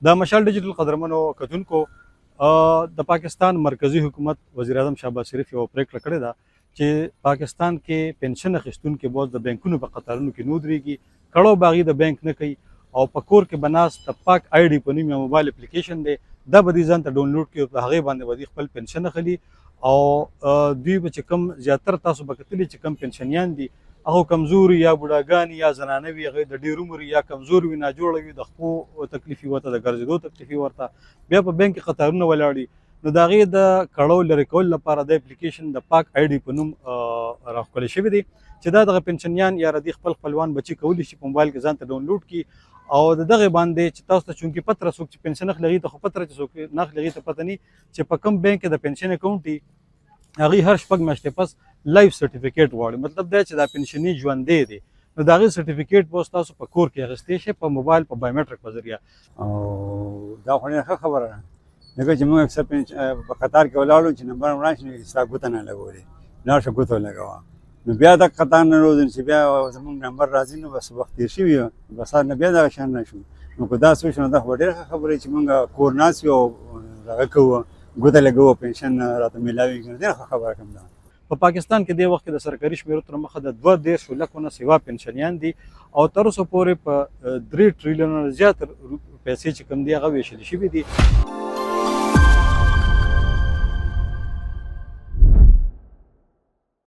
د مشال ډیجیټل قدرمنو کتونکو د پاکستان مرکزی حکومت وزیر اعظم شهباز شریف یو پریکړه کړې ده چې پاکستان کې پنشن اخیستونکي باز د بانکونو په قطارونو کې نه ودرېږي، کړو باغي د بانک نه کوي او په کور کې به ناست د پاک آی ډي په نوم یو موبایل اپلیکیشن دی، دا به دوی ځان ته ډاونلوډ کړي او په هغې باندې به دوی خپل پنشن اخلي او دوی به چې کوم زیاتره تاسو به کتلي چې کوم پنشنیان دي هغه کمزوري یا بوډاګانې یا زنانه وي، هغوی د ډېر عمر یا کمزور وي، ناجوړه وي، د خپو تکلیف وي ورته، د ګرځېدو تکلیف وي ورته، بیا په بینک کې قطارونه ولاړ وي. نو د هغې د کړو لرې کولو لپاره د اپلیکیشن د پاک آی ډي په نوم راښکلی شوی دی چې دا دغه پنشنیان یا دوی خپل خپلوان بچي کولی شي په موبایل کې ځان ته ډاونلوډ کړي او د دغې باندې چې تاسو ته چونکې پته څوک چې پنشن اخلي هغې ته خو پته چې څوک نه اخلي هغې ته پته نه چې په کوم بینک کې د پنشن اکاونټ وي هغې هر شپږ میاشتې پس لایف سرټیفیکیټ غواړي، مطلب دا چې دا پنشني ژوندی دی نو د هغې سرټیفیکیټ به اوس تاسو په کور کې اخیستی شئ په موبایل په بایومیټرک په ذریعه. او دا خو ډېره ښه خبره ده ځکه چې موږ اکثر په قطار کې ولاړو چې نمبر وران شي نو ستا ګوته نه لګولې، لاړ شه ګوته ولګوه نو بیا دغه قطار نه روزل چې بیا زموږ نمبر راځي نو بس وخت تېر شوي وي بس نه بیا دغه شان نه شو نو که دا څه شو نو دا خو ډېره ښه خبره چې موږ کور ناست یو دغه کوو ګوته لګوو پنشن راته میلاویږي نو ډېره ښه خبره کوم ده. په پاکستان کې د وخت د سرکاري شمیرو تر مخه د 2.5 لکو نه سوا پنشنیان دي او تر اوسه پورې په 3 ټریلیون زیات پیسې چې کوم دي هغه ویشل شوي دي.